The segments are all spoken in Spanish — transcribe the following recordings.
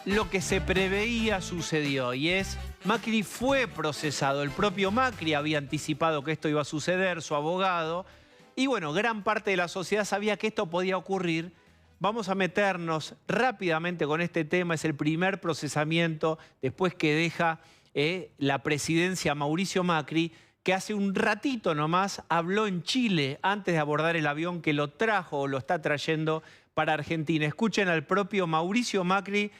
lo que se preveía sucedió, y es Macri fue procesado. El propio Macri había anticipado que esto iba a suceder, su abogado, y bueno, gran parte de la sociedad sabía que esto podía ocurrir. Vamos a meternos rápidamente con este tema. Es el primer procesamiento después que deja la presidencia Mauricio Macri, que hace un ratito nomás habló en Chile antes de abordar el avión que lo trajo o lo está trayendo para Argentina. Escuchen al propio Mauricio Macri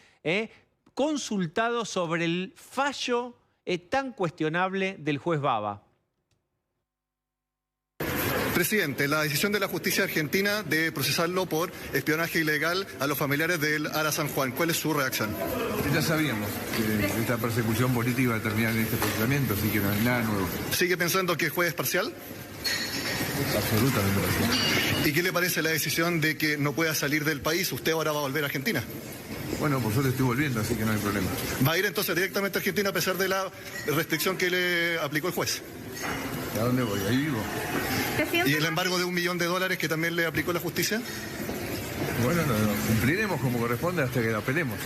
consultado sobre el fallo tan cuestionable del juez Baba. Presidente, la decisión de la justicia argentina de procesarlo por espionaje ilegal a los familiares del Ara San Juan. ¿Cuál es su reacción? Ya sabíamos que esta persecución política iba a terminar en este procesamiento, así que no es nada nuevo. ¿Sigue pensando que el juez es parcial? Absolutamente parcial. ¿Y qué le parece la decisión de que no pueda salir del país? ¿Usted ahora va a volver a Argentina? Bueno, por suerte estoy volviendo, así que no hay problema. ¿Va a ir entonces directamente a Argentina a pesar de la restricción que le aplicó el juez? ¿A dónde voy? Ahí vivo. ¿Y el embargo de $1 millón que también le aplicó la justicia? Bueno, cumpliremos como corresponde hasta que la apelemos.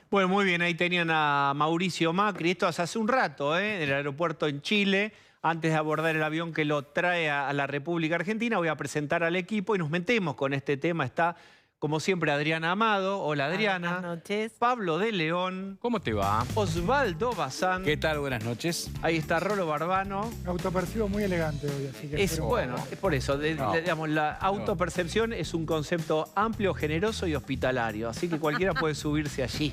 Bueno, muy bien, ahí tenían a Mauricio Macri. Esto hace un rato, en el aeropuerto en Chile. Antes de abordar el avión que lo trae a la República Argentina, voy a presentar al equipo y nos metemos con este tema. Está, como siempre, Adriana Amado. Hola, Adriana. Buenas noches. Pablo de León. ¿Cómo te va? Osvaldo Bazán. ¿Qué tal? Buenas noches. Ahí está Rolo Barbano. Autopercibo muy elegante hoy, así que... Bueno, es por eso. Digamos, la autopercepción es un concepto amplio, generoso y hospitalario. Así que cualquiera puede subirse allí.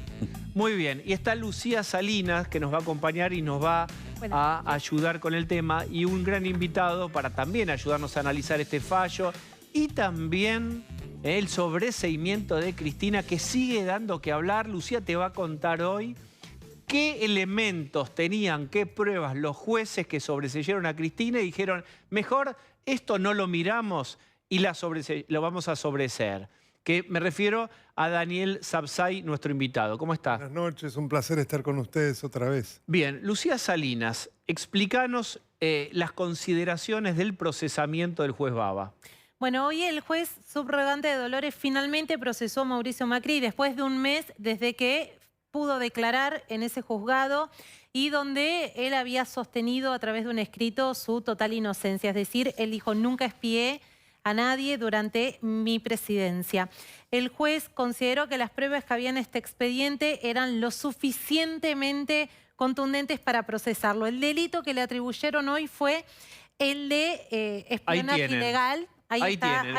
Muy bien. Y está Lucía Salinas, que nos va a acompañar y nos va a ayudar con el tema. Y un gran invitado para también ayudarnos a analizar este fallo. Y también el sobreseimiento de Cristina, que sigue dando que hablar. Lucía te va a contar hoy qué elementos tenían, qué pruebas los jueces que sobreseyeron a Cristina y dijeron, mejor esto no lo miramos y lo vamos a sobreseer. Que me refiero a Daniel Sapsay, nuestro invitado. ¿Cómo está? Buenas noches, un placer estar con ustedes otra vez. Bien, Lucía Salinas, explícanos las consideraciones del procesamiento del juez Baba. Bueno, hoy el juez subrogante de Dolores finalmente procesó a Mauricio Macri después de un mes desde que pudo declarar en ese juzgado y donde él había sostenido a través de un escrito su total inocencia. Es decir, él dijo, nunca espié a nadie durante mi presidencia. El juez consideró que las pruebas que había en este expediente eran lo suficientemente contundentes para procesarlo. El delito que le atribuyeron hoy fue el de espionaje ilegal. Ahí tienen.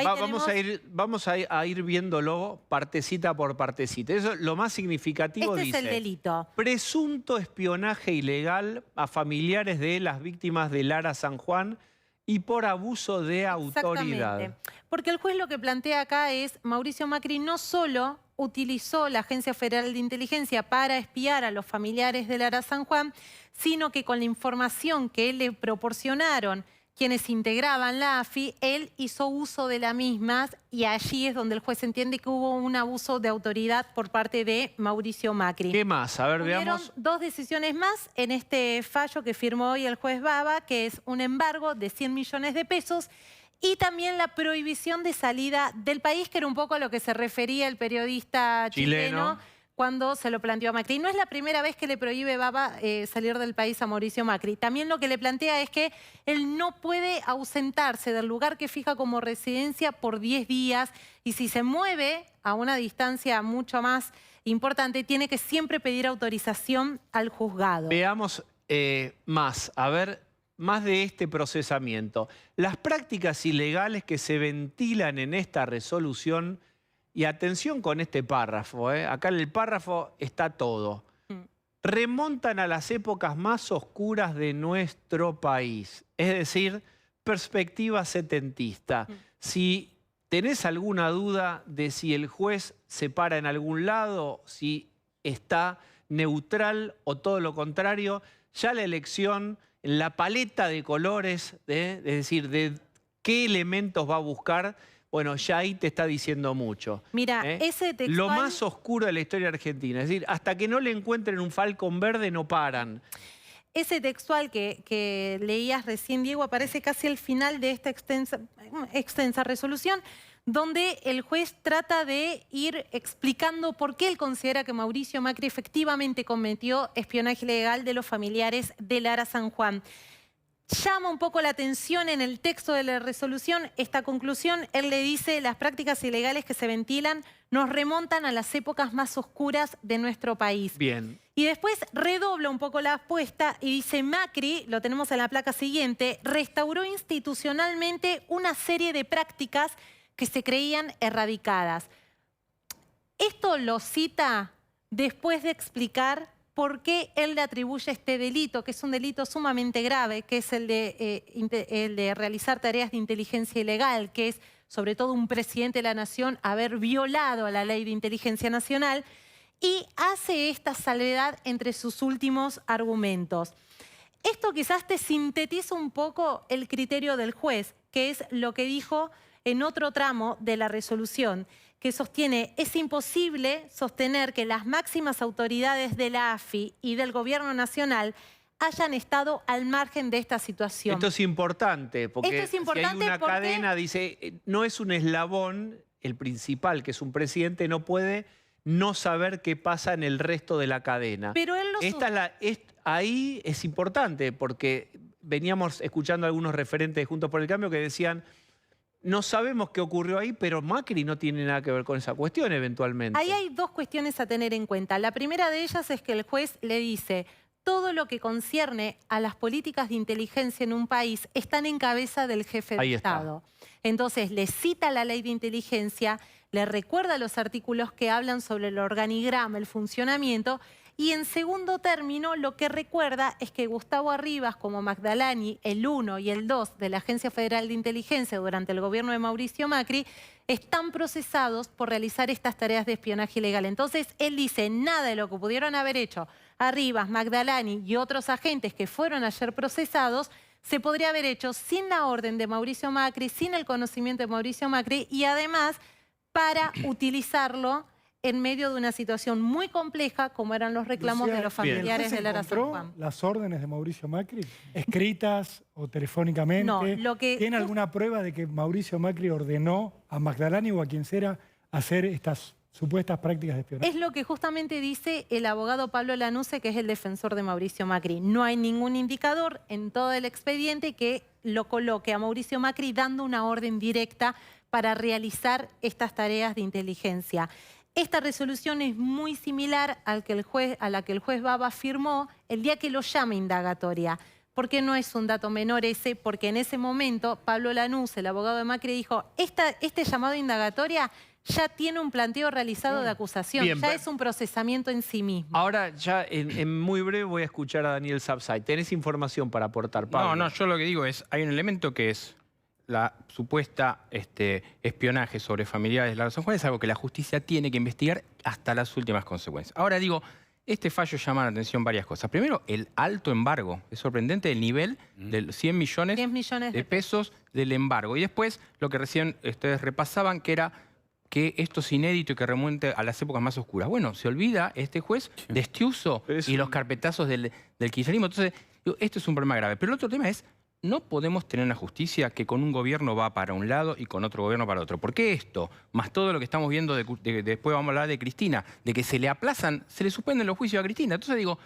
Vamos a ir viéndolo partecita por partecita. Eso es lo más significativo. Este dice, es el delito. Presunto espionaje ilegal a familiares de las víctimas del Ara San Juan y por abuso de autoridad. Exactamente. Porque el juez lo que plantea acá es, Mauricio Macri no solo utilizó la Agencia Federal de Inteligencia para espiar a los familiares del Ara San Juan, sino que con la información que le proporcionaron quienes integraban la AFI, él hizo uso de la misma y allí es donde el juez entiende que hubo un abuso de autoridad por parte de Mauricio Macri. ¿Qué más? A ver, Hubieron veamos. dos decisiones más en este fallo que firmó hoy el juez Baba, que es un embargo de 100 millones de pesos y también la prohibición de salida del país, que era un poco a lo que se refería el periodista chileno cuando se lo planteó a Macri. No es la primera vez que le prohíbe Baba salir del país a Mauricio Macri. También lo que le plantea es que él no puede ausentarse del lugar que fija como residencia por 10 días y si se mueve a una distancia mucho más importante, tiene que siempre pedir autorización al juzgado. Veamos más, a ver, más de este procesamiento. Las prácticas ilegales que se ventilan en esta resolución. Y atención con este párrafo, acá en el párrafo está todo. Remontan a las épocas más oscuras de nuestro país, es decir, perspectiva setentista. Si tenés alguna duda de si el juez se para en algún lado, si está neutral o todo lo contrario, ya la elección, la paleta de colores, es decir, de qué elementos va a buscar, bueno, ya ahí te está diciendo mucho. Mira, ese textual... Lo más oscuro de la historia argentina. Es decir, hasta que no le encuentren un falcón verde, no paran. Ese textual que leías recién, Diego, aparece casi al final de esta extensa resolución, donde el juez trata de ir explicando por qué él considera que Mauricio Macri efectivamente cometió espionaje ilegal de los familiares de Lara San Juan. Llama un poco la atención en el texto de la resolución esta conclusión. Él le dice, las prácticas ilegales que se ventilan nos remontan a las épocas más oscuras de nuestro país. Bien. Y después redobla un poco la apuesta y dice, Macri, lo tenemos en la placa siguiente, restauró institucionalmente una serie de prácticas que se creían erradicadas. Esto lo cita después de explicar por qué él le atribuye este delito, que es un delito sumamente grave, que es el de realizar tareas de inteligencia ilegal, que es sobre todo un presidente de la nación haber violado la ley de inteligencia nacional, y hace esta salvedad entre sus últimos argumentos. Esto quizás te sintetiza un poco el criterio del juez, que es lo que dijo en otro tramo de la resolución, que sostiene, es imposible sostener que las máximas autoridades de la AFI y del Gobierno Nacional hayan estado al margen de esta situación. Esto es importante, porque Esto es importante si hay una porque cadena, dice, no es un eslabón, el principal, que es un presidente, no puede no saber qué pasa en el resto de la cadena. Pero él lo ahí es importante, porque veníamos escuchando a algunos referentes de Juntos por el Cambio que decían, no sabemos qué ocurrió ahí, pero Macri no tiene nada que ver con esa cuestión eventualmente. Ahí hay dos cuestiones a tener en cuenta. La primera de ellas es que el juez le dice, todo lo que concierne a las políticas de inteligencia en un país están en cabeza del jefe de Estado. Entonces le cita la ley de inteligencia, le recuerda los artículos que hablan sobre el organigrama, el funcionamiento, y en segundo término lo que recuerda es que Gustavo Arribas, como Magdalani, el 1 y el 2 de la Agencia Federal de Inteligencia durante el gobierno de Mauricio Macri, están procesados por realizar estas tareas de espionaje ilegal. Entonces él dice, nada de lo que pudieron haber hecho Arribas, Magdalani y otros agentes que fueron ayer procesados se podría haber hecho sin la orden de Mauricio Macri, sin el conocimiento de Mauricio Macri y además para utilizarlo en medio de una situación muy compleja como eran los reclamos de los familiares de Lara San Juan. ¿Las órdenes de Mauricio Macri, escritas o telefónicamente? No, ¿Tiene alguna prueba de que Mauricio Macri ordenó a Magdalani o a quien sea hacer estas supuestas prácticas de espionaje? Es lo que justamente dice el abogado Pablo Lanuse, que es el defensor de Mauricio Macri. No hay ningún indicador en todo el expediente que lo coloque a Mauricio Macri dando una orden directa para realizar estas tareas de inteligencia. Esta resolución es muy similar a la que el juez Baba firmó el día que lo llama indagatoria. ¿Por qué no es un dato menor ese? Porque en ese momento Pablo Lanús, el abogado de Macri, dijo, este llamado de indagatoria ya tiene un planteo realizado de acusación, Bien, ya es un procesamiento en sí mismo. Ahora ya en muy breve voy a escuchar a Daniel Sapsay. ¿Tenés información para aportar, Pablo? No, yo lo que digo es, hay un elemento que es la supuesta espionaje sobre familiares de Lara San Juan, es algo que la justicia tiene que investigar hasta las últimas consecuencias. Ahora digo, este fallo llama la atención varias cosas. Primero, el alto embargo. Es sorprendente el nivel de 100 millones de pesos del embargo. Y después, lo que recién ustedes repasaban, que era que esto es inédito y que remonte a las épocas más oscuras. Bueno, se olvida este juez de Estiuso y los carpetazos del kirchnerismo. Entonces, digo, esto es un problema grave. Pero el otro tema es, no podemos tener una justicia que con un gobierno va para un lado y con otro gobierno para otro. ¿Por qué esto? Más todo lo que estamos viendo, después vamos a hablar de Cristina, de que se le aplazan, se le suspenden los juicios a Cristina. Entonces digo,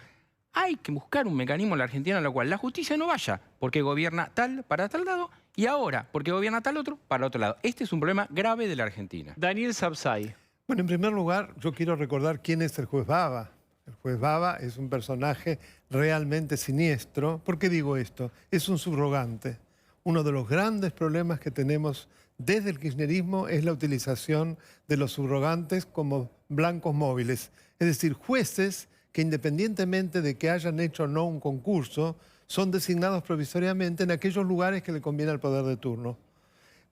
hay que buscar un mecanismo en la Argentina en el cual la justicia no vaya porque gobierna tal para tal lado y ahora porque gobierna tal otro para otro lado. Este es un problema grave de la Argentina. Daniel Sapsay. Bueno, en primer lugar, yo quiero recordar quién es el juez Baba. El juez Baba es un personaje realmente siniestro. ¿Por qué digo esto? Es un subrogante. Uno de los grandes problemas que tenemos desde el kirchnerismo es la utilización de los subrogantes como blancos móviles. Es decir, jueces que independientemente de que hayan hecho o no un concurso, son designados provisoriamente en aquellos lugares que le conviene al poder de turno.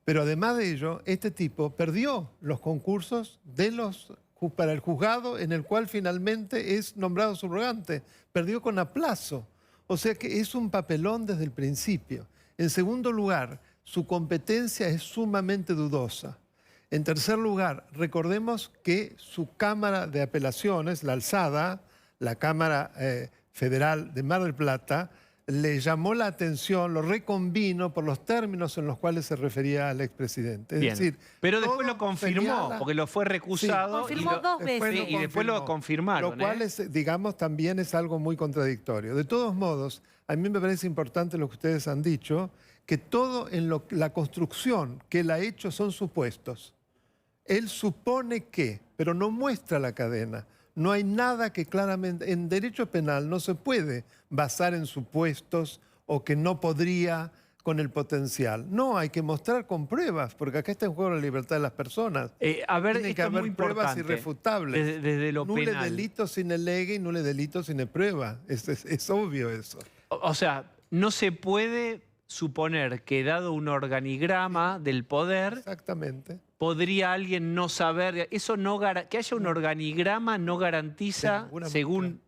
Pero además de ello, este tipo perdió los concursos para el juzgado en el cual finalmente es nombrado subrogante. Perdió con aplazo. O sea que es un papelón desde el principio. En segundo lugar, su competencia es sumamente dudosa. En tercer lugar, recordemos que su Cámara de Apelaciones, la alzada, la Cámara Federal de Mar del Plata, le llamó la atención, lo reconvino por los términos en los cuales se refería al expresidente. Es Bien. decir, Pero después todo lo confirmó, señala- porque lo fue recusado. Confirmó dos veces. Y después lo confirmaron. Lo cual, digamos, también es algo muy contradictorio. De todos modos, a mí me parece importante lo que ustedes han dicho, que todo en la construcción que él ha hecho son supuestos. Él supone que, pero no muestra la cadena. No hay nada que claramente... En derecho penal no se puede basar en supuestos o que no podría con el potencial. No, hay que mostrar con pruebas, porque acá está en juego la libertad de las personas. A ver, Tiene que esto es muy haber pruebas importante. irrefutables. Desde lo Nulle penal. delito sine lege y nulle delito sine prueba. Es obvio eso. O sea, no se puede suponer que dado un organigrama del poder, Exactamente. podría alguien no saber. Eso no que haya un organigrama no De garantiza, ninguna según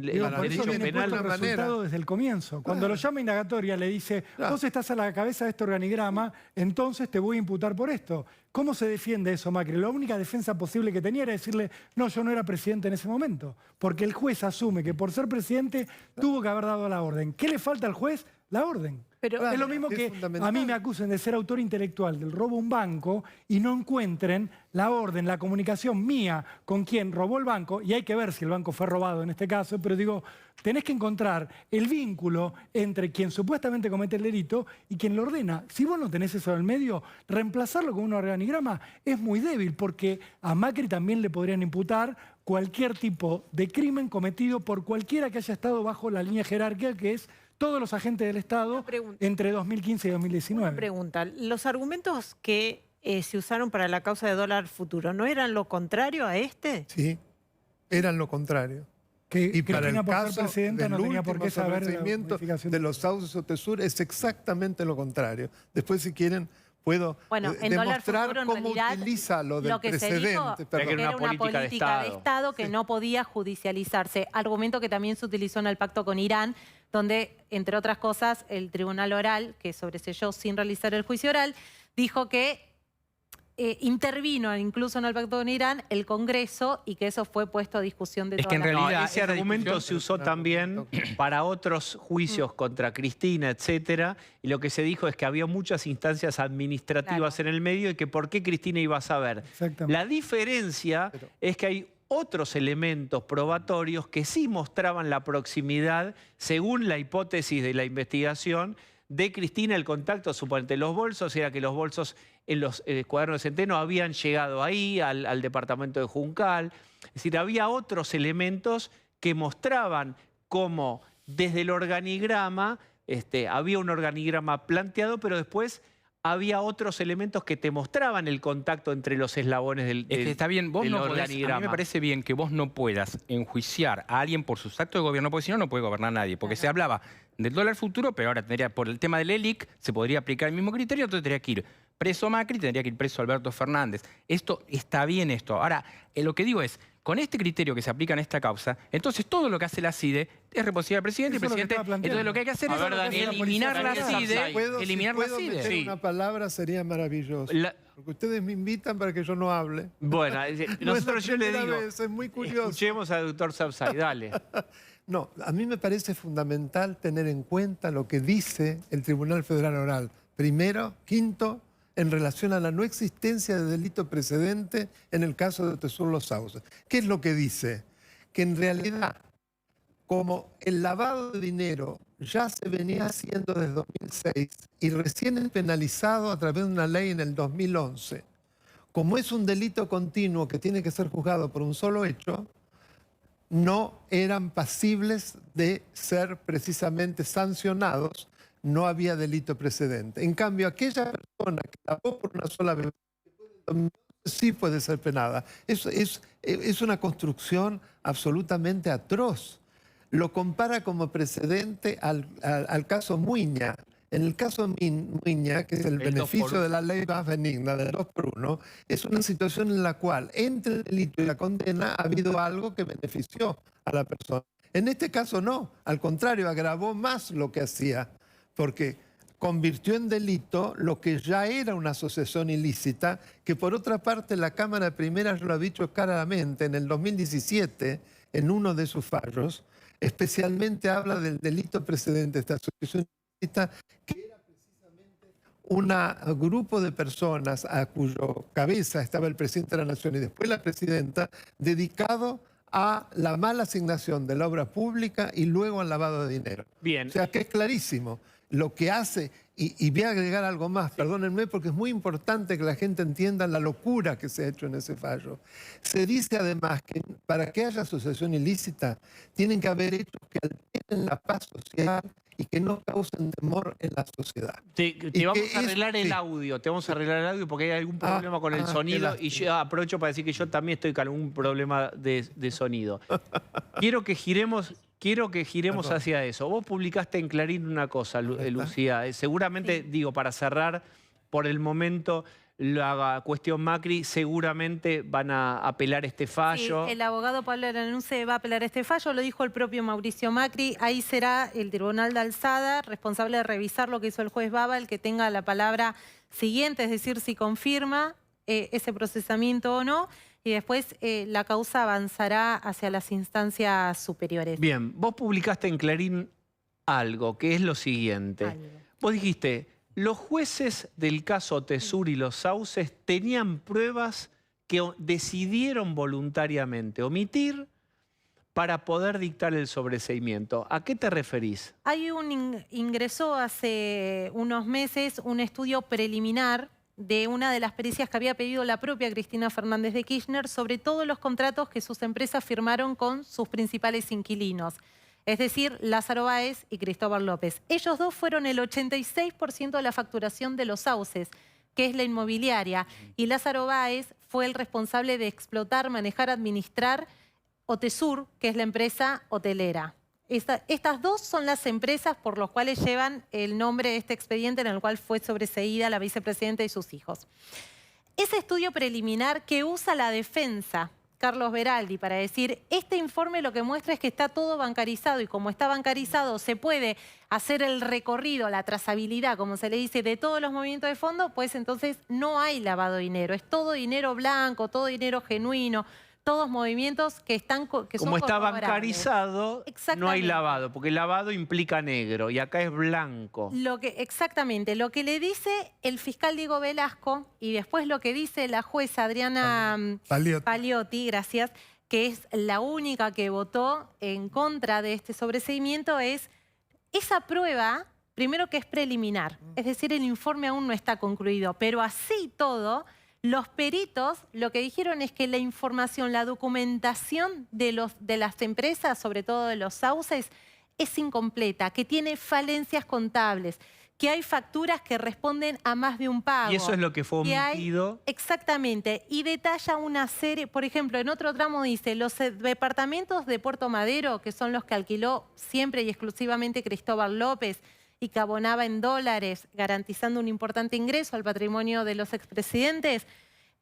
Digo, el por eso derecho viene penal. puesto el manera. resultado desde el comienzo. Cuando lo llama indagatoria le dice, Claro. vos estás a la cabeza de este organigrama, entonces te voy a imputar por esto. ¿Cómo se defiende eso, Macri? La única defensa posible que tenía era decirle, no, yo no era presidente en ese momento. Porque el juez asume que por ser presidente tuvo que haber dado la orden. ¿Qué le falta al juez? La orden. Pero Claro, es lo mismo es que fundamental. a mí me acusen de ser autor intelectual del robo a un banco y no encuentren la orden, la comunicación mía con quien robó el banco, y hay que ver si el banco fue robado en este caso, pero digo, tenés que encontrar el vínculo entre quien supuestamente comete el delito y quien lo ordena. Si vos no tenés eso en el medio, reemplazarlo con un organigrama es muy débil, porque a Macri también le podrían imputar cualquier tipo de crimen cometido por cualquiera que haya estado bajo la línea jerárquica, que es todos los agentes del Estado Una pregunta. entre 2015 y 2019. Una pregunta. Los argumentos que se usaron para la causa de dólar futuro, ¿no eran lo contrario a este? Sí, eran lo contrario. Que Y para Cristina, el por ser caso presidenta, del no tenía por último qué saber de la sobreseimiento modificación de los sauces o tesur es exactamente lo contrario. Después, si quieren, puedo Bueno, en dólar demostrar futuro, en cómo realidad, utiliza lo del lo que se dijo precedente. Pero que perdón. era era una política de Estado que Sí. no podía judicializarse. Argumento que también se utilizó en el pacto con Irán, donde, entre otras cosas, el tribunal oral, que sobreseyó sin realizar el juicio oral, dijo que intervino incluso en el pacto con Irán el Congreso y que eso fue puesto a discusión de Es que toda en la realidad No, ese esa argumento discusión- se usó también para otros juicios contra Cristina, etcétera, y lo que se dijo es que había muchas instancias administrativas Claro. en el medio y que por qué Cristina iba a saber. Exactamente. La diferencia es que hay otros elementos probatorios que sí mostraban la proximidad, según la hipótesis de la investigación, de Cristina. El contacto, suponete, los bolsos, era que los bolsos en los cuadernos de Centeno habían llegado ahí, al departamento de Juncal. Es decir, había otros elementos que mostraban cómo desde el organigrama, había un organigrama planteado, pero después había otros elementos que te mostraban el contacto entre los eslabones del Es que está bien, vos del no podés, a mí organigrama. me parece bien que vos no puedas enjuiciar a alguien por sus actos de gobierno, porque si no, no puede gobernar nadie. Porque se hablaba del dólar futuro, pero ahora tendría, por el tema del ELIC, se podría aplicar el mismo criterio, entonces tendría que ir preso Macri, tendría que ir preso Alberto Fernández. Esto está bien esto. Ahora, lo que digo es, con este criterio que se aplica en esta causa, entonces todo lo que hace la CIDE es responsabilidad del presidente. Eso es lo que El presidente, estaba planteando. entonces lo que hay que hacer A es ver, Daniel, eliminar la Daniel CIDE, Sapsay. eliminar si la puedo CIDE. meter Sí. una palabra sería maravilloso. Porque ustedes me invitan para que yo no hable. Bueno, No es la nosotros yo le primera digo, vez, es muy curioso. escuchemos al doctor Sapsay, dale. No, a mí me parece fundamental tener en cuenta lo que dice el Tribunal Federal Oral. Primero, quinto, en relación a la no existencia de delito precedente en el caso de Tesur Los Sauces. ¿Qué es lo que dice? Que en realidad, como el lavado de dinero ya se venía haciendo desde 2006 y recién es penalizado a través de una ley en el 2011, como es un delito continuo que tiene que ser juzgado por un solo hecho, no eran pasibles de ser precisamente sancionados, no había delito precedente. En cambio, aquella persona que lavó por una sola vez sí puede ser penada. Es una construcción absolutamente atroz. Lo compara como precedente al caso Muiña. En el caso Muiña, que es el beneficio de la ley más benigna del 2 por 1, es una situación en la cual entre el delito y la condena ha habido algo que benefició a la persona. En este caso no, al contrario, agravó más lo que hacía, porque convirtió en delito lo que ya era una asociación ilícita, que por otra parte la Cámara Primera ya lo ha dicho claramente en el 2017, en uno de sus fallos, especialmente habla del delito precedente, esta asociación ilícita, que era precisamente un grupo de personas a cuyo cabeza estaba el presidente de la Nación y después la presidenta, dedicado a la mala asignación de la obra pública y luego al lavado de dinero. Bien. O sea que es clarísimo lo que hace, y voy a agregar algo más, perdónenme, porque es muy importante que la gente entienda la locura que se ha hecho en ese fallo. Se dice además que para que haya asociación ilícita tienen que haber hechos que alteren la paz social y que no causen temor en la sociedad. Te vamos a arreglar el audio, te vamos a arreglar el audio porque hay algún problema con el sonido y yo aprovecho para decir que yo también estoy con algún problema de sonido. Quiero que giremos hacia eso. Vos publicaste en Clarín una cosa, Lucía. Seguramente, digo, para cerrar, por el momento, la cuestión Macri, seguramente van a apelar este fallo. Sí, el abogado Pablo Aranuse va a apelar este fallo, lo dijo el propio Mauricio Macri. Ahí será el Tribunal de Alzada, responsable de revisar lo que hizo el juez Baba, el que tenga la palabra siguiente, es decir, si confirma ese procesamiento o no. Y después la causa avanzará hacia las instancias superiores. Bien, vos publicaste en Clarín algo, que es lo siguiente. Vos dijiste, los jueces del caso Tesur y los Sauces tenían pruebas que decidieron voluntariamente omitir para poder dictar el sobreseimiento. ¿A qué te referís? Ingresó hace unos meses un estudio preliminar de una de las pericias que había pedido la propia Cristina Fernández de Kirchner sobre todos los contratos que sus empresas firmaron con sus principales inquilinos, es decir, Lázaro Báez y Cristóbal López. Ellos dos fueron el 86% de la facturación de los Sauces, que es la inmobiliaria, y Lázaro Báez fue el responsable de explotar, manejar, administrar Otesur, que es la empresa hotelera. Estas dos son las empresas por las cuales llevan el nombre de este expediente en el cual fue sobreseída la vicepresidenta y sus hijos. Ese estudio preliminar que usa la defensa, Carlos Beraldi, para decir, este informe lo que muestra es que está todo bancarizado y como está bancarizado se puede hacer el recorrido, la trazabilidad, como se le dice, de todos los movimientos de fondo, pues entonces no hay lavado de dinero, es todo dinero blanco, todo dinero genuino, todos movimientos que son como está corroborables. Bancarizado, no hay lavado, porque lavado implica negro y acá es blanco. Exactamente, lo que le dice el fiscal Diego Velasco y después lo que dice la jueza Adriana Paliotti, gracias, que es la única que votó en contra de este sobreseimiento, es esa prueba, primero que es preliminar, es decir, el informe aún no está concluido, pero así todo, los peritos lo que dijeron es que la información, la documentación de las empresas, sobre todo de los Sauces, es incompleta, que tiene falencias contables, que hay facturas que responden a más de un pago. Y eso es lo que fue omitido. Exactamente, y detalla una serie, por ejemplo, en otro tramo dice, los departamentos de Puerto Madero, que son los que alquiló siempre y exclusivamente Cristóbal López, y que abonaba en dólares, garantizando un importante ingreso al patrimonio de los expresidentes,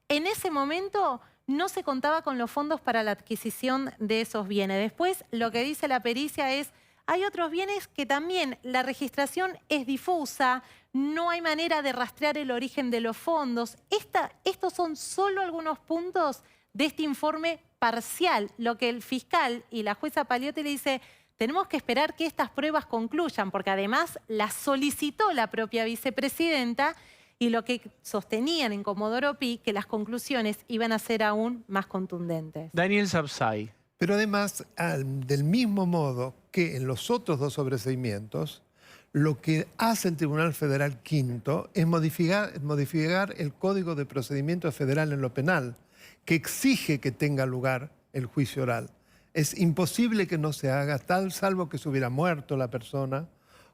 en ese momento no se contaba con los fondos para la adquisición de esos bienes. Después, lo que dice la pericia es, hay otros bienes que también la registración es difusa, no hay manera de rastrear el origen de los fondos. Estos son solo algunos puntos de este informe parcial, lo que el fiscal y la jueza Paliotti le dice, tenemos que esperar que estas pruebas concluyan, porque además las solicitó la propia vicepresidenta y lo que sostenían en Comodoro Pi, que las conclusiones iban a ser aún más contundentes. Daniel Sapsay. Pero además, del mismo modo que en los otros dos sobreseimientos, lo que hace el Tribunal Federal V es modificar el Código de Procedimiento Federal en lo penal, que exige que tenga lugar el juicio oral. Es imposible que no se haga tal, salvo que se hubiera muerto la persona,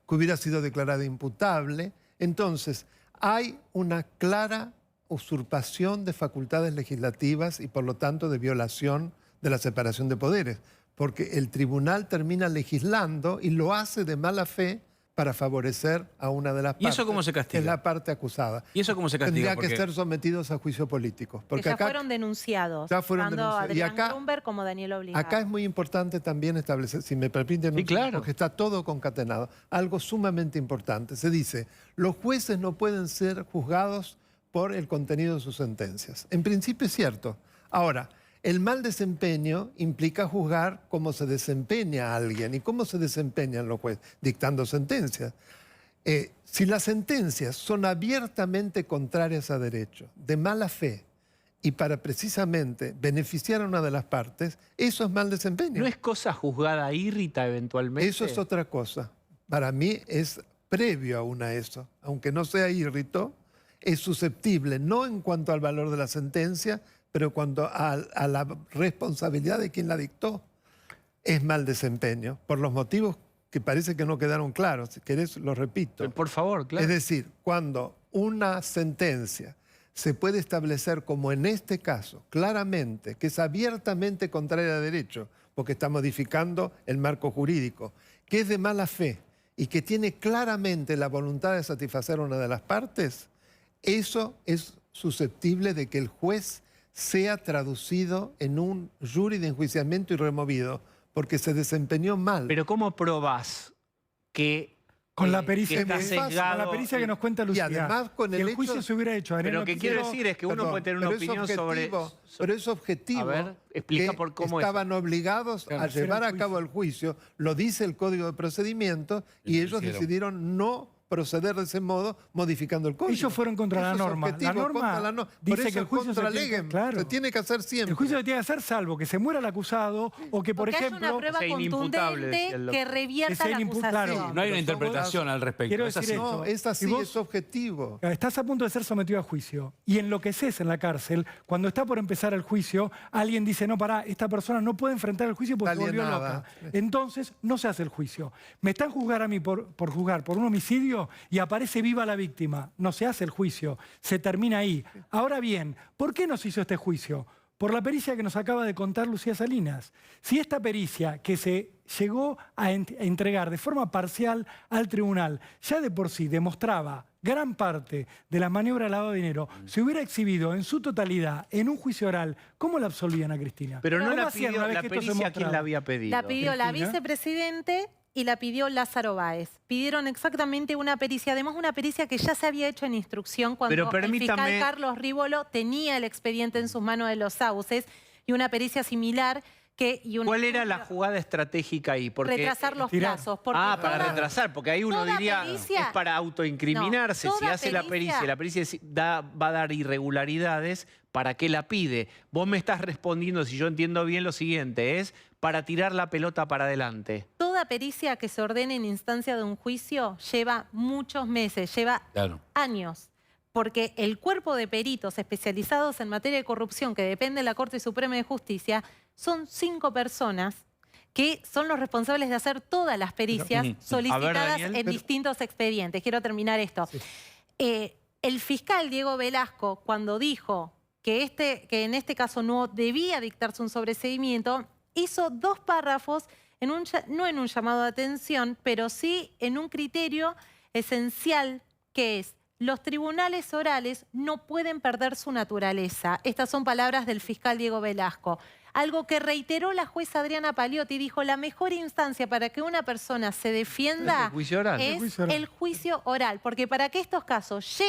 que hubiera sido declarada imputable. Entonces, hay una clara usurpación de facultades legislativas y, por lo tanto, de violación de la separación de poderes, porque el tribunal termina legislando y lo hace de mala fe para favorecer a una de las partes. ¿Y eso cómo se castiga? Que es la parte acusada. ¿Y eso cómo se castiga? Tendría que ser sometidos a juicio político. Porque ya fueron denunciados. Ya fueron tanto denunciados. Adrián Y acá, Grunberg como Daniel Obligado. Acá es muy importante también establecer, si me permiten, sí, claro, porque está todo concatenado, algo sumamente importante. Se dice, los jueces no pueden ser juzgados por el contenido de sus sentencias. En principio es cierto. Ahora, El mal desempeño implica juzgar cómo se desempeña alguien y cómo se desempeñan los jueces, dictando sentencias. Si las sentencias son abiertamente contrarias a derecho, de mala fe, y para precisamente beneficiar a una de las partes, eso es mal desempeño. ¿No es cosa juzgada írrita eventualmente? Eso es otra cosa. Para mí es previo aún a eso. Aunque no sea írrito, es susceptible, no en cuanto al valor de la sentencia, pero cuanto a la responsabilidad de quien la dictó. Es mal desempeño, por los motivos que parece que no quedaron claros. Si querés, lo repito. Por favor, claro. Es decir, cuando una sentencia se puede establecer, como en este caso, claramente, que es abiertamente contraria a derecho, porque está modificando el marco jurídico, que es de mala fe y que tiene claramente la voluntad de satisfacer a una de las partes, eso es susceptible de que el juez sea traducido en un jury de enjuiciamiento y removido, porque se desempeñó mal. Pero ¿cómo probás que... Con la pericia, que está sesgado? con la pericia que nos cuenta Lucía. Y además con el juicio hecho... se hubiera hecho. Pero lo que quiero decir es que uno puede tener una opinión sobre... Pero es objetivo. A ver, explica que por cómo estaban obligados a llevar a cabo el juicio, lo dice el Código de Procedimiento, y ellos decidieron no proceder de ese modo, modificando el código. Ellos fueron contra la norma. La norma dice que el juicio se tiene que hacer siempre. El juicio se tiene que hacer salvo que se muera el acusado o que, por ejemplo... haya una prueba contundente que revierta la acusación. Claro, no hay una interpretación al respecto. Quiero decir esto. No, es así, vos es objetivo. Estás a punto de ser sometido a juicio y enloqueces en la cárcel. Cuando está por empezar el juicio, alguien dice, no, pará, esta persona no puede enfrentar el juicio porque se volvió loca. Entonces, no se hace el juicio. Me están juzgando a mí por juzgar por un homicidio y aparece viva la víctima. No se hace el juicio, se termina ahí. Ahora bien, ¿por qué no se hizo este juicio? Por la pericia que nos acaba de contar Lucía Salinas. Si esta pericia que se llegó a entregar de forma parcial al tribunal ya de por sí demostraba gran parte de las maniobras de lavado de dinero, se hubiera exhibido en su totalidad en un juicio oral, ¿cómo la absolvían a Cristina? Pero no la hacían pidió una vez la que esto se pericia, ¿quién la mostraba? había pedido? La pidió la Cristina. vicepresidente y la pidió Lázaro Báez. Pidieron exactamente una pericia, además una pericia que ya se había hecho en instrucción cuando el fiscal Carlos Rívolo tenía el expediente en sus manos de los sauces, y una pericia similar que... ¿Cuál era la jugada estratégica ahí? Porque, retrasar los plazos. para retrasar, porque ahí uno diría, pericia, es para autoincriminarse. Si hace la pericia va a dar irregularidades, ¿para qué la pide? Vos me estás respondiendo, si yo entiendo bien lo siguiente, es para tirar la pelota para adelante. Toda pericia que se ordene en instancia de un juicio lleva muchos meses, lleva años. Porque el cuerpo de peritos especializados en materia de corrupción que depende de la Corte Suprema de Justicia son 5 personas que son los responsables de hacer todas las pericias solicitadas en distintos expedientes. Quiero terminar esto. Sí. El fiscal Diego Velasco, cuando dijo que en este caso no debía dictarse un sobreseimiento, hizo 2 párrafos, no en un llamado de atención, pero sí en un criterio esencial que es: los tribunales orales no pueden perder su naturaleza. Estas son palabras del fiscal Diego Velasco. Algo que reiteró la jueza Adriana Paliotti, dijo: la mejor instancia para que una persona se defienda es el juicio oral. Porque para que estos casos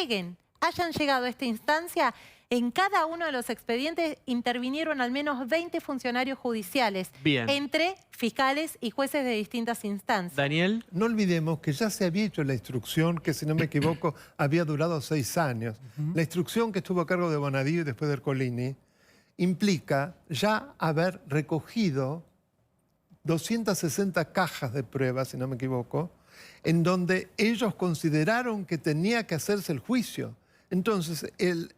hayan llegado a esta instancia, en cada uno de los expedientes intervinieron al menos 20 funcionarios judiciales, entre fiscales y jueces de distintas instancias. Daniel. No olvidemos que ya se había hecho la instrucción, que si no me equivoco había durado 6 años. La instrucción que estuvo a cargo de Bonadío y después de Ercolini implica ya haber recogido 260 cajas de pruebas, si no me equivoco, en donde ellos consideraron que tenía que hacerse el juicio. Entonces, el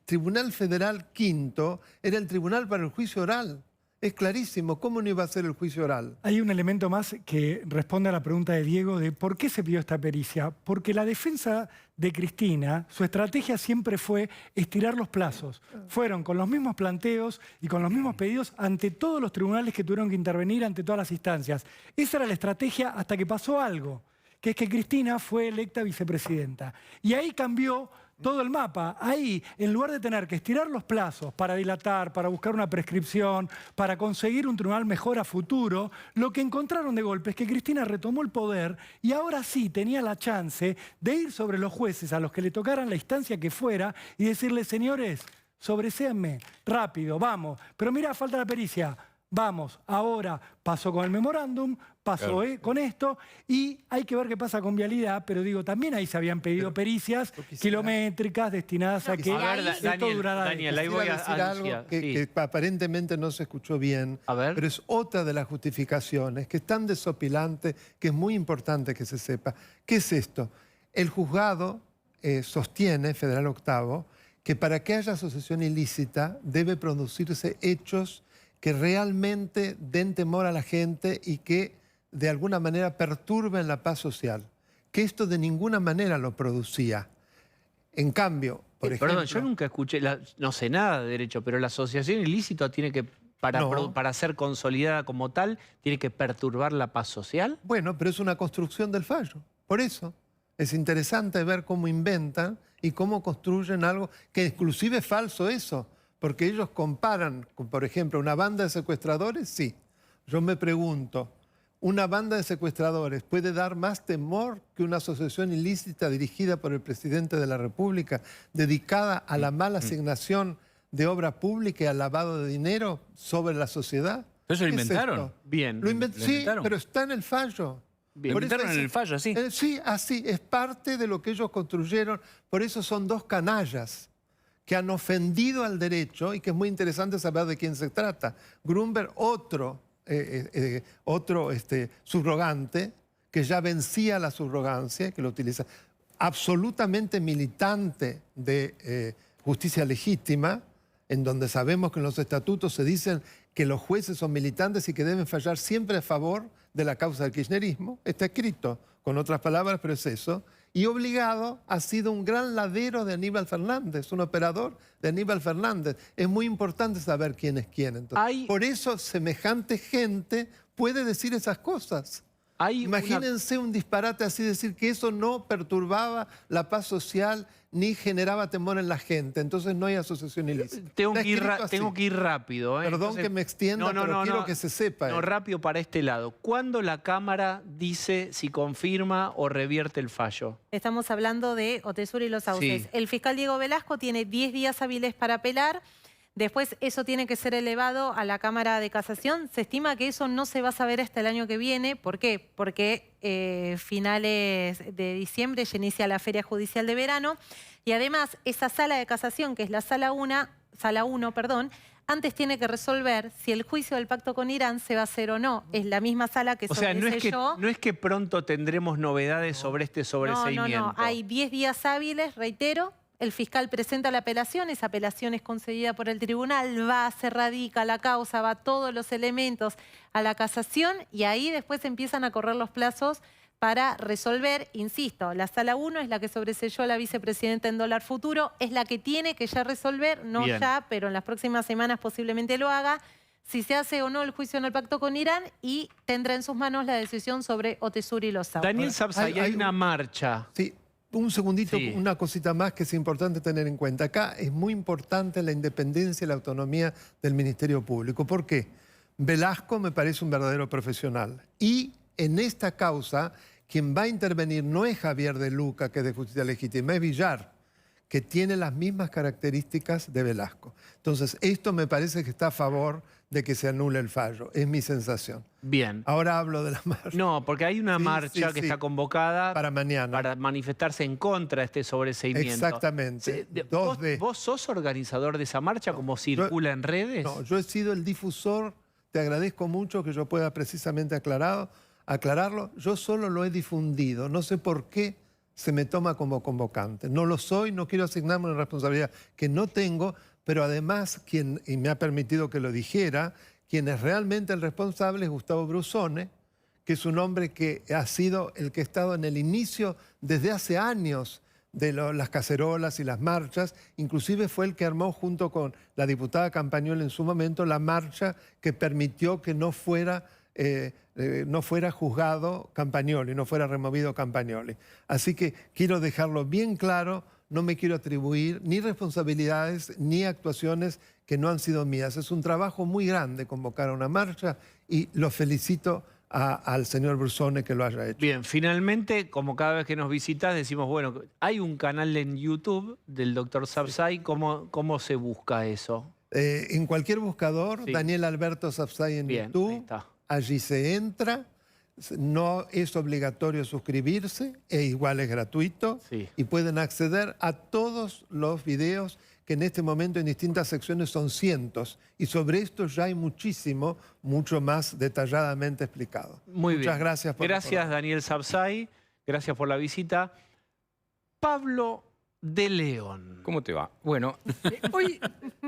Tribunal Federal Quinto era el tribunal para el juicio oral. Es clarísimo, ¿cómo no iba a ser el juicio oral? Hay un elemento más que responde a la pregunta de Diego de por qué se pidió esta pericia. Porque la defensa de Cristina, su estrategia siempre fue estirar los plazos. Fueron con los mismos planteos y con los mismos pedidos ante todos los tribunales que tuvieron que intervenir, ante todas las instancias. Esa era la estrategia hasta que pasó algo, que es que Cristina fue electa vicepresidenta. Y ahí cambió todo el mapa. Ahí, en lugar de tener que estirar los plazos para dilatar, para buscar una prescripción, para conseguir un tribunal mejor a futuro, lo que encontraron de golpe es que Cristina retomó el poder y ahora sí tenía la chance de ir sobre los jueces a los que le tocaran la instancia que fuera y decirles: señores, sobreséenme, rápido, vamos. Pero mira, falta la pericia. Vamos, ahora pasó con el memorándum, pasó con esto, y hay que ver qué pasa con vialidad, pero digo, también ahí se habían pedido pericias kilométricas destinadas a que esto durara. Daniel, ahí voy a decir algo que aparentemente no se escuchó bien, pero es otra de las justificaciones, que es tan desopilante, que es muy importante que se sepa. ¿Qué es esto? El juzgado sostiene, Federal Octavo, que para que haya asociación ilícita debe producirse hechos que realmente den temor a la gente y que de alguna manera perturben la paz social. Que esto de ninguna manera lo producía. En cambio, por ejemplo... Perdón, yo nunca escuché, no sé nada de derecho, pero la asociación ilícita tiene que, para ser consolidada como tal, tiene que perturbar la paz social. Bueno, pero es una construcción del fallo. Por eso es interesante ver cómo inventan y cómo construyen algo que inclusive es falso eso. Porque ellos comparan, por ejemplo, una banda de secuestradores, sí. Yo me pregunto, ¿una banda de secuestradores puede dar más temor que una asociación ilícita dirigida por el presidente de la República, dedicada a la mala asignación de obra pública y al lavado de dinero sobre la sociedad? ¿Eso lo inventaron? ¿Es Bien. Sí, pero está en el fallo. Bien. ¿Lo inventaron en el fallo así? Sí, así. Es parte de lo que ellos construyeron. Por eso son dos canallas que han ofendido al derecho y que es muy interesante saber de quién se trata. Grunberg, otro subrogante, que ya vencía la subrogancia, que lo utiliza, absolutamente militante de justicia legítima, en donde sabemos que en los estatutos se dicen que los jueces son militantes y que deben fallar siempre a favor de la causa del kirchnerismo. Está escrito con otras palabras, pero es eso. Y obligado ha sido un gran ladero de Aníbal Fernández, un operador de Aníbal Fernández. Es muy importante saber quién es quién. Entonces, por eso semejante gente puede decir esas cosas. Imagínense un disparate así, decir que eso no perturbaba la paz social ni generaba temor en la gente. Entonces no hay asociación ilícita. Tengo que ir rápido. Perdón. Entonces, que me extienda, pero quiero que se sepa. No, rápido para este lado. ¿Cuándo la Cámara dice si confirma o revierte el fallo? Estamos hablando de Otesur y Los Sauces. Sí. El fiscal Diego Velasco tiene 10 días hábiles para apelar. Después eso tiene que ser elevado a la Cámara de Casación. Se estima que eso no se va a saber hasta el año que viene. ¿Por qué? Porque finales de diciembre ya inicia la Feria Judicial de Verano. Y además esa sala de casación, que es la sala 1, antes tiene que resolver si el juicio del pacto con Irán se va a hacer o no. Es la misma sala que sobreseyó. No es que pronto tendremos novedades sobre este sobreseimiento. No. Hay 10 días hábiles, reitero. El fiscal presenta la apelación, esa apelación es concedida por el tribunal, se radica la causa, va todos los elementos a la casación y ahí después empiezan a correr los plazos para resolver. Insisto, la sala 1 es la que sobreseyó a la vicepresidenta en dólar futuro, es la que tiene que ya resolver, no ya, pero en las próximas semanas posiblemente lo haga, si se hace o no el juicio en el pacto con Irán y tendrá en sus manos la decisión sobre Otesur y Los Sauces. Daniel Sapsay, hay una marcha. Sí. Un segundito, una cosita más que es importante tener en cuenta. Acá es muy importante la independencia y la autonomía del Ministerio Público. ¿Por qué? Velasco me parece un verdadero profesional. Y en esta causa, quien va a intervenir no es Javier de Luca, que es de Justicia Legítima, es Villar, que tiene las mismas características de Velasco. Entonces, esto me parece que está a favor de que se anule el fallo. Es mi sensación. Bien. Ahora hablo de la marcha. No, porque hay una marcha que está convocada para mañana, para manifestarse en contra de este sobreseimiento. Exactamente. ¿Vos sos organizador de esa marcha, como circula en redes? No, yo he sido el difusor. Te agradezco mucho que yo pueda precisamente aclararlo. Yo solo lo he difundido. No sé por qué se me toma como convocante. No lo soy, no quiero asignarme una responsabilidad que no tengo, pero además, y me ha permitido que lo dijera, quien es realmente el responsable es Gustavo Brusone, que es un hombre que ha sido el que ha estado en el inicio desde hace años de las cacerolas y las marchas. Inclusive fue el que armó junto con la diputada Campagnoli en su momento la marcha que permitió que no fuera juzgado Campagnoli, no fuera removido Campagnoli. Así que quiero dejarlo bien claro, no me quiero atribuir ni responsabilidades ni actuaciones que no han sido mías. Es un trabajo muy grande convocar a una marcha y los felicito al señor Brusone que lo haya hecho. Bien, finalmente, como cada vez que nos visitas, decimos, bueno, hay un canal en YouTube del doctor Sapsay, ¿cómo se busca eso? En cualquier buscador, Sí. Daniel Alberto Sapsay en Bien, ahí YouTube, está. allí se entra, no es obligatorio suscribirse, e igual es gratuito, Sí. y pueden acceder a todos los videos que en este momento en distintas secciones son cientos, y sobre esto ya hay muchísimo, mucho más detalladamente explicado. Muy bien. Muchas gracias por Gracias, Daniel Sapsay. Gracias por la visita. Pablo de León. ¿Cómo te va? Bueno, hoy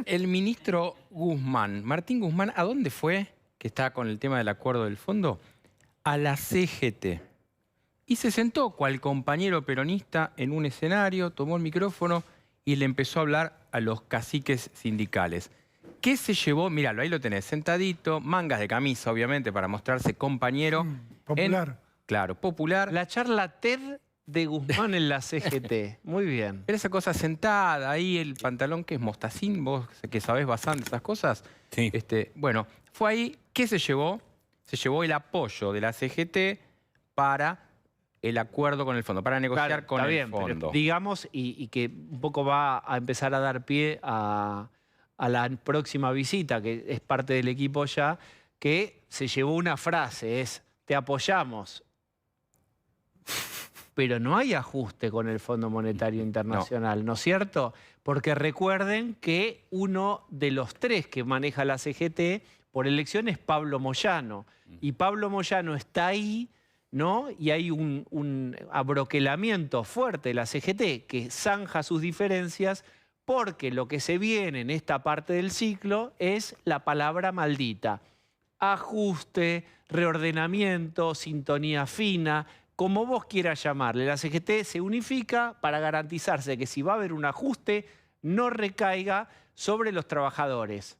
el ministro Guzmán, Martín Guzmán, ¿a dónde fue? Que está con el tema del acuerdo del fondo. A la CGT. Y se sentó cual compañero peronista en un escenario, tomó el micrófono y le empezó a hablar a los caciques sindicales. ¿Qué se llevó? Míralo, ahí lo tenés, sentadito, mangas de camisa, obviamente, para mostrarse compañero. Popular. Claro, popular. La charla TED de Guzmán en la CGT. Muy bien. Era esa cosa sentada, ahí el pantalón que es mostacín, vos que sabés bastante esas cosas. Sí. Bueno, fue ahí, ¿qué se llevó? Se llevó el apoyo de la CGT para el acuerdo con el fondo, para negociar Claro, con está el bien, fondo. pero digamos, y que un poco va a empezar a dar pie a la próxima visita, que es parte del equipo ya, que se llevó una frase, es, te apoyamos, pero no hay ajuste con el Fondo Monetario Internacional, ¿no es cierto? Porque recuerden que uno de los tres que maneja la CGT por elección es Pablo Moyano, y Pablo Moyano está ahí, ¿no? Y hay un abroquelamiento fuerte de la CGT que zanja sus diferencias porque lo que se viene en esta parte del ciclo es la palabra maldita. Ajuste, reordenamiento, sintonía fina, como vos quieras llamarle. La CGT se unifica para garantizarse que si va a haber un ajuste no recaiga sobre los trabajadores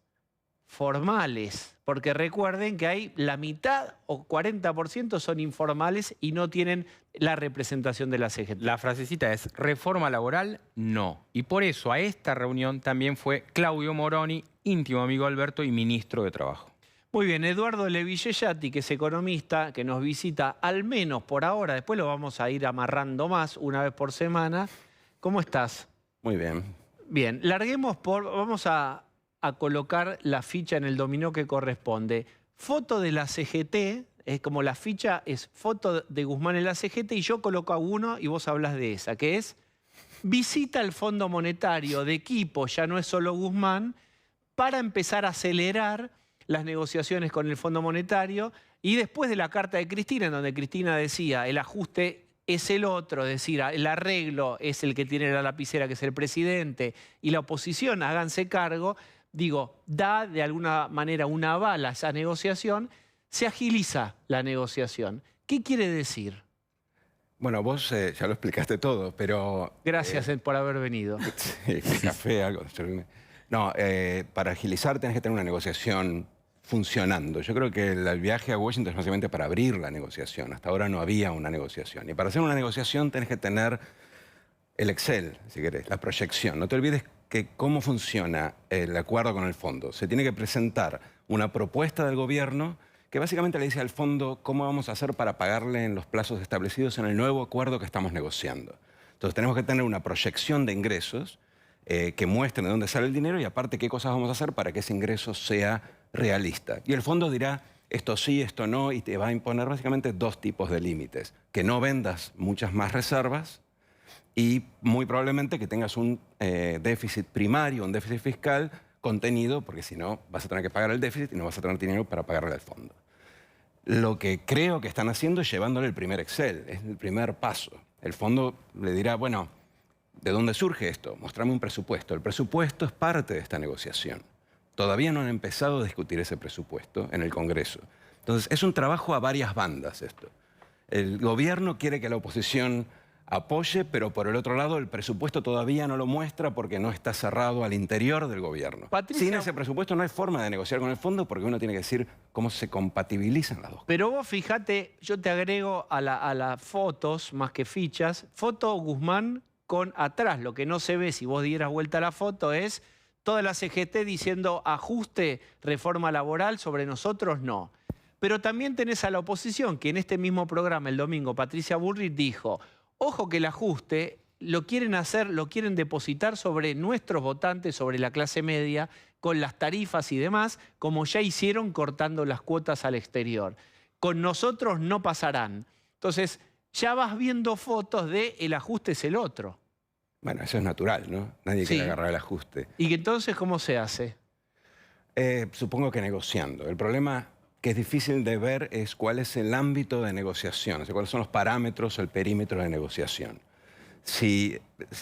formales, porque recuerden que hay la mitad o 40% son informales y no tienen la representación de la CGT. La frasecita es, reforma laboral, no. Y por eso a esta reunión también fue Claudio Moroni, íntimo amigo de Alberto y ministro de Trabajo. Muy bien, Eduardo Levillellati, que es economista, que nos visita al menos por ahora, después lo vamos a ir amarrando más una vez por semana. ¿Cómo estás? Muy bien. Bien, larguemos vamos a colocar la ficha en el dominó que corresponde. Foto de la CGT, es como la ficha es foto de Guzmán en la CGT y yo coloco a uno y vos hablas de esa, que es visita al Fondo Monetario de equipo, ya no es solo Guzmán, para empezar a acelerar las negociaciones con el Fondo Monetario y después de la carta de Cristina, en donde Cristina decía el ajuste es el otro, es decir, el arreglo es el que tiene la lapicera, que es el presidente, y la oposición, háganse cargo, digo, da de alguna manera una aval a esa negociación, se agiliza la negociación. ¿Qué quiere decir? Bueno, vos ya lo explicaste todo, pero... Gracias por haber venido. Sí, café, algo. No, para agilizar tenés que tener una negociación funcionando. Yo creo que el viaje a Washington es básicamente para abrir la negociación. Hasta ahora no había una negociación. Y para hacer una negociación tenés que tener el Excel, si querés, la proyección. No te olvides que cómo funciona el acuerdo con el fondo. Se tiene que presentar una propuesta del gobierno que básicamente le dice al fondo cómo vamos a hacer para pagarle en los plazos establecidos en el nuevo acuerdo que estamos negociando. Entonces tenemos que tener una proyección de ingresos que muestren de dónde sale el dinero y aparte qué cosas vamos a hacer para que ese ingreso sea realista. Y el fondo dirá esto sí, esto no, y te va a imponer básicamente dos tipos de límites. Que no vendas muchas más reservas y muy probablemente que tengas un déficit primario, un déficit fiscal contenido, porque si no vas a tener que pagar el déficit y no vas a tener dinero para pagarle al fondo. Lo que creo que están haciendo es llevándole el primer Excel, es el primer paso. El fondo le dirá, bueno, ¿de dónde surge esto? Mostrame un presupuesto. El presupuesto es parte de esta negociación. Todavía no han empezado a discutir ese presupuesto en el Congreso. Entonces, es un trabajo a varias bandas esto. El gobierno quiere que la oposición apoye, pero por el otro lado el presupuesto todavía no lo muestra porque no está cerrado al interior del gobierno. Patricia, sin ese presupuesto no hay forma de negociar con el fondo porque uno tiene que decir cómo se compatibilizan las dos. Pero vos fíjate, yo te agrego a las fotos, más que fichas, foto Guzmán con atrás. Lo que no se ve si vos dieras vuelta a la foto es toda la CGT diciendo ajuste, reforma laboral, sobre nosotros no. Pero también tenés a la oposición, que en este mismo programa el domingo, Patricia Bullrich dijo, ojo que el ajuste lo quieren hacer, lo quieren depositar sobre nuestros votantes, sobre la clase media, con las tarifas y demás, como ya hicieron cortando las cuotas al exterior. Con nosotros no pasarán. Entonces, ya vas viendo fotos de el ajuste es el otro. Bueno, eso es natural, ¿no? Nadie quiere agarrar el ajuste. ¿Y entonces cómo se hace? Supongo que negociando. El problema que es difícil de ver es cuál es el ámbito de negociación, o sea, cuáles son los parámetros, el perímetro de negociación. Si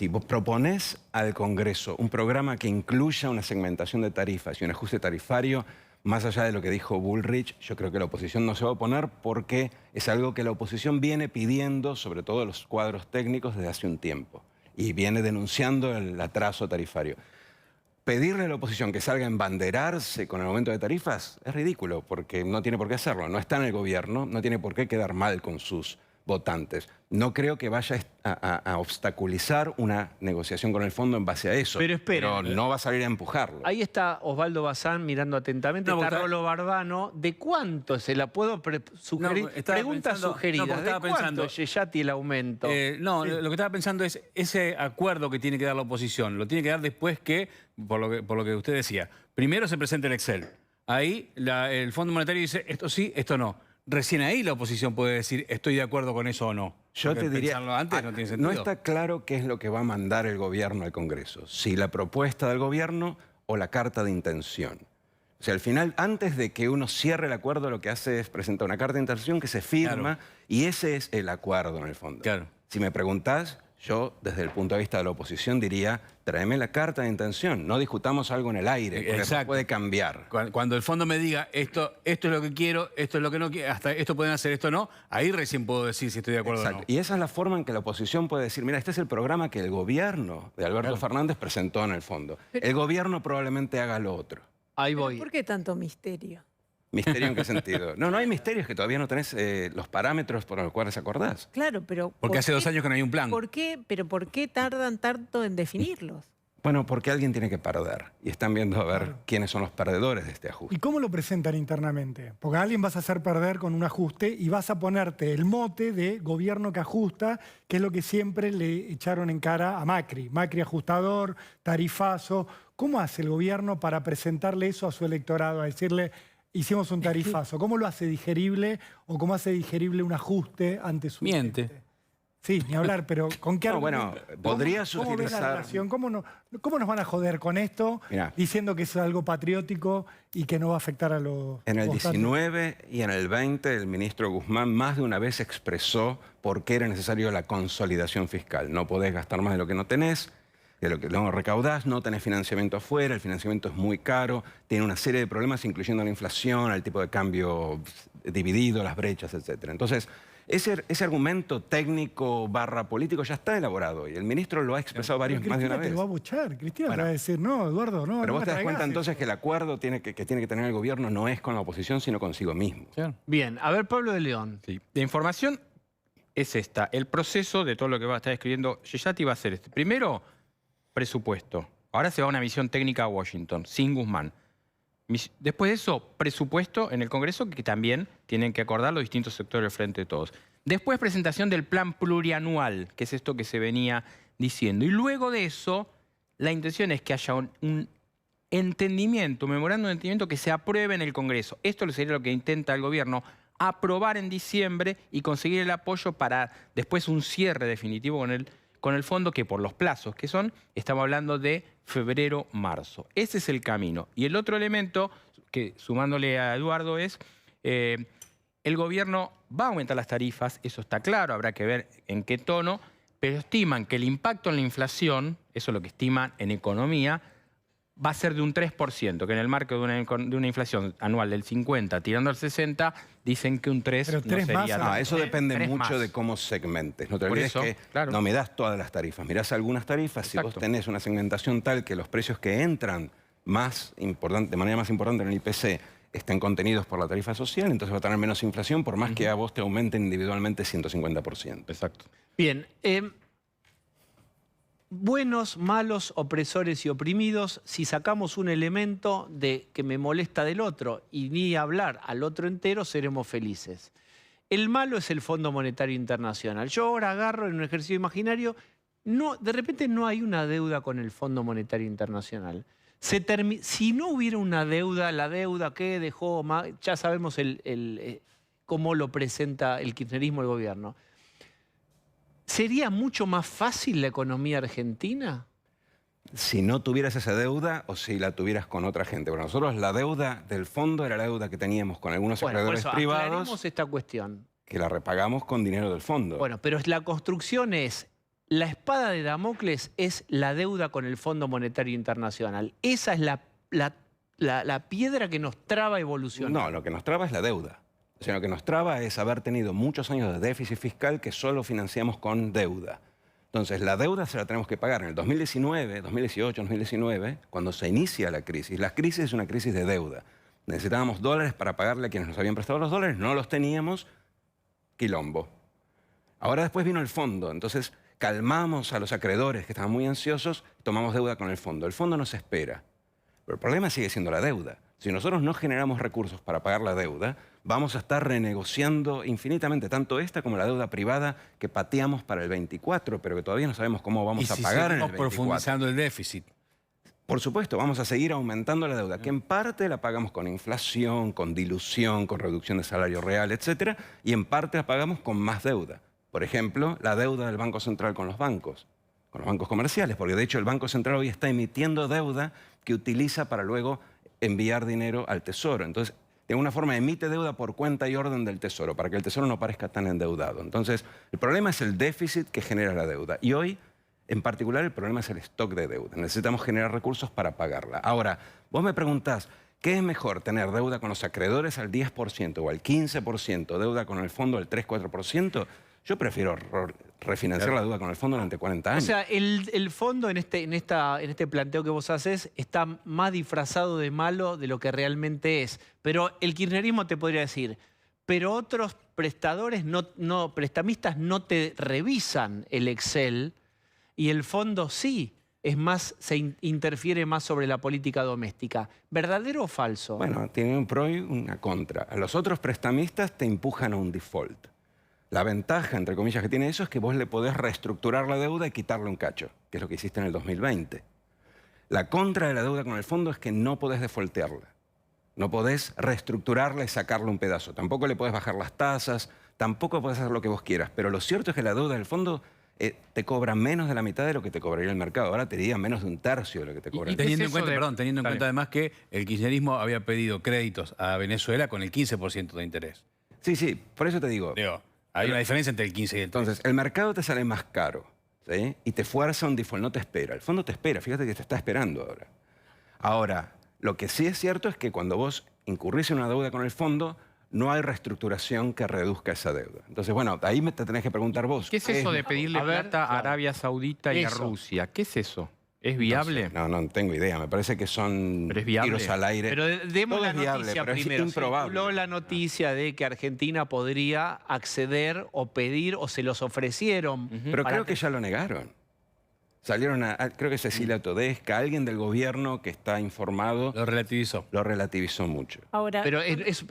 vos proponés al Congreso un programa que incluya una segmentación de tarifas y un ajuste tarifario, más allá de lo que dijo Bullrich, yo creo que la oposición no se va a oponer porque es algo que la oposición viene pidiendo, sobre todo los cuadros técnicos, desde hace un tiempo. Y viene denunciando el atraso tarifario. Pedirle a la oposición que salga a embanderarse con el aumento de tarifas es ridículo, porque no tiene por qué hacerlo. No está en el gobierno, no tiene por qué quedar mal con sus votantes. No creo que vaya a obstaculizar una negociación con el fondo en base a eso. Pero esperen. Pero no va a salir a empujarlo. Ahí está Osvaldo Bazán mirando atentamente, está Rolo Barbano. ¿De cuánto se la puedo sugerir? Pregunta sugerida. ¿De cuánto es Yeyati el aumento? Lo que estaba pensando es ese acuerdo que tiene que dar la oposición. Lo tiene que dar después que, por lo que usted decía, primero se presenta el Excel. Ahí el Fondo Monetario dice esto sí, esto no. Recién ahí la oposición puede decir estoy de acuerdo con eso o no. Yo te diría, antes no tiene sentido. No está claro qué es lo que va a mandar el gobierno al Congreso. Si la propuesta del gobierno o la carta de intención. O sea, al final, antes de que uno cierre el acuerdo, lo que hace es presentar una carta de intención que se firma y ese es el acuerdo en el fondo. Claro. Si me preguntás, yo desde el punto de vista de la oposición diría, tráeme la carta de intención, no discutamos algo en el aire, porque eso puede cambiar. Cuando el fondo me diga esto es lo que quiero, esto es lo que no quiero, hasta esto pueden hacer, esto no, ahí recién puedo decir si estoy de acuerdo o no. Y esa es la forma en que la oposición puede decir, mira, este es el programa que el gobierno de Alberto Fernández presentó en el fondo. El gobierno probablemente haga lo otro. Ahí voy. ¿Por qué tanto misterio? ¿Misterio en qué sentido? No hay misterios, que todavía no tenés los parámetros por los cuales acordás. Claro, pero... Porque hace 2 años que no hay un plan. ¿Por qué tardan tanto en definirlos? Bueno, porque alguien tiene que perder. Y están viendo a ver quiénes son los perdedores de este ajuste. ¿Y cómo lo presentan internamente? Porque a alguien vas a hacer perder con un ajuste y vas a ponerte el mote de gobierno que ajusta, que es lo que siempre le echaron en cara a Macri. Macri ajustador, tarifazo. ¿Cómo hace el gobierno para presentarle eso a su electorado? A decirle... Hicimos un tarifazo. ¿Cómo lo hace digerible o cómo hace digerible un ajuste ante su Miente. gente? Sí, ni hablar, pero ¿con qué argumento? Bueno, podrías ¿Cómo ves la utilizar... relación? ¿Cómo nos van a joder con esto diciendo que es algo patriótico y que no va a afectar a los En el votantes? 19 y en el 20 el ministro Guzmán más de una vez expresó por qué era necesario la consolidación fiscal. No podés gastar más de lo que no tenés, de lo que no recaudás, no tenés financiamiento afuera, el financiamiento es muy caro, tiene una serie de problemas, incluyendo la inflación, el tipo de cambio dividido, las brechas, etc. Entonces, ese argumento técnico / político ya está elaborado y el ministro lo ha expresado más de una Cristina vez. te lo va a buchar. Cristina te va a decir, no, Eduardo, no. Pero no vos te das cuenta traigas entonces eso. que el acuerdo que tiene que tener el gobierno no es con la oposición, sino consigo mismo. Bien, a ver, Pablo de León. Sí. La información es esta. El proceso de todo lo que va a estar escribiendo Yeyati va a ser este. Primero, presupuesto. Ahora se va a una misión técnica a Washington, sin Guzmán. Después de eso, presupuesto en el Congreso, que también tienen que acordar los distintos sectores del Frente de Todos. Después, presentación del plan plurianual, que es esto que se venía diciendo. Y luego de eso, la intención es que haya un entendimiento, un memorándum de entendimiento que se apruebe en el Congreso. Esto sería lo que intenta el gobierno, aprobar en diciembre y conseguir el apoyo para después un cierre definitivo con el fondo, que por los plazos que son, estamos hablando de febrero, marzo. Ese es el camino. Y el otro elemento, que sumándole a Eduardo, es el gobierno va a aumentar las tarifas, eso está claro, habrá que ver en qué tono, pero estiman que el impacto en la inflación, eso es lo que estiman en economía, va a ser de un 3%, que en el marco de una inflación anual del 50 tirando al 60, dicen que un 3 Pero no 3 sería más, tanto. Eso depende 3 mucho más. de cómo segmentes. No te Por olvides eso, que claro. no me das todas las tarifas. Mirás algunas tarifas, si vos tenés una segmentación tal que los precios que entran de manera más importante en el IPC estén contenidos por la tarifa social, entonces va a tener menos inflación, por más que a vos te aumenten individualmente 150%. Exacto. Bien, buenos, malos, opresores y oprimidos, si sacamos un elemento que me molesta del otro y ni hablar al otro entero, seremos felices. El malo es el Fondo Monetario Internacional. Yo ahora agarro en un ejercicio imaginario, de repente no hay una deuda con el Fondo Monetario Internacional. Si no hubiera una deuda, la deuda que dejó, ya sabemos cómo lo presenta el kirchnerismo, el gobierno. ¿Sería mucho más fácil la economía argentina? Si no tuvieras esa deuda o si la tuvieras con otra gente. Bueno, nosotros la deuda del fondo era la deuda que teníamos con algunos acreedores privados. Aclaremos esta cuestión. Que la repagamos con dinero del fondo. Bueno, pero la construcción la espada de Damocles es la deuda con el Fondo Monetario Internacional. Esa es la piedra que nos traba evolucionar. No, lo que nos traba es la deuda. O sea, lo que nos traba es haber tenido muchos años de déficit fiscal que solo financiamos con deuda. Entonces, la deuda se la tenemos que pagar en el 2019, 2018, 2019, cuando se inicia la crisis. La crisis es una crisis de deuda. Necesitábamos dólares para pagarle a quienes nos habían prestado los dólares, no los teníamos, quilombo. Ahora después vino el fondo, entonces calmamos a los acreedores que estaban muy ansiosos, tomamos deuda con el fondo. El fondo nos espera, pero el problema sigue siendo la deuda. Si nosotros no generamos recursos para pagar la deuda, vamos a estar renegociando infinitamente tanto esta como la deuda privada que pateamos para el 24, pero que todavía no sabemos cómo vamos a pagar en el 24. Profundizando el déficit. Por supuesto, vamos a seguir aumentando la deuda, que en parte la pagamos con inflación, con dilución, con reducción de salario real, etcétera, y en parte la pagamos con más deuda. Por ejemplo, la deuda del Banco Central con los bancos comerciales, porque de hecho el Banco Central hoy está emitiendo deuda que utiliza para luego enviar dinero al Tesoro. Entonces, de alguna forma emite deuda por cuenta y orden del Tesoro, para que el Tesoro no parezca tan endeudado. Entonces, el problema es el déficit que genera la deuda. Y hoy, en particular, el problema es el stock de deuda. Necesitamos generar recursos para pagarla. Ahora, vos me preguntás, ¿qué es mejor, tener deuda con los acreedores al 10% o al 15%, deuda con el fondo al 3-4%? Yo prefiero refinanciar la deuda con el fondo durante 40 años. O sea, el fondo en este planteo que vos haces está más disfrazado de malo de lo que realmente es. Pero el kirchnerismo te podría decir, pero otros prestadores, prestamistas no te revisan el Excel y el fondo sí. Se interfiere más sobre la política doméstica. ¿Verdadero o falso? Bueno, tiene un pro y una contra. A los otros prestamistas te empujan a un default. La ventaja, entre comillas, que tiene eso es que vos le podés reestructurar la deuda y quitarle un cacho, que es lo que hiciste en el 2020. La contra de la deuda con el fondo es que no podés defaultearla. No podés reestructurarla y sacarle un pedazo. Tampoco le podés bajar las tasas, tampoco podés hacer lo que vos quieras. Pero lo cierto es que la deuda del fondo te cobra menos de la mitad de lo que te cobraría el mercado. Ahora te diría menos de un tercio de lo que te cobraría. Teniendo en cuenta además que el kirchnerismo había pedido créditos a Venezuela con el 15% de interés. Sí, por eso te digo. Hay una diferencia entre el 15 y el 3. Entonces, el mercado te sale más caro, ¿sí? Y te fuerza un default, no te espera. El fondo te espera, fíjate que te está esperando ahora. Ahora, lo que sí es cierto es que cuando vos incurrís en una deuda con el fondo, no hay reestructuración que reduzca esa deuda. Entonces, bueno, ahí te tenés que preguntar vos. ¿Qué es eso de pedirle plata a Arabia Saudita y a Rusia? ¿Qué es eso? ¿Es viable? No tengo idea. Me parece que son tiros al aire. Pero demos la noticia pero primero. es improbable. Circuló la noticia de que Argentina podría acceder o pedir o se los ofrecieron. Pero creo que ya lo negaron. Salieron creo que Cecilia Todesca, alguien del gobierno que está informado. Lo relativizó. Lo relativizó mucho. Ahora, pero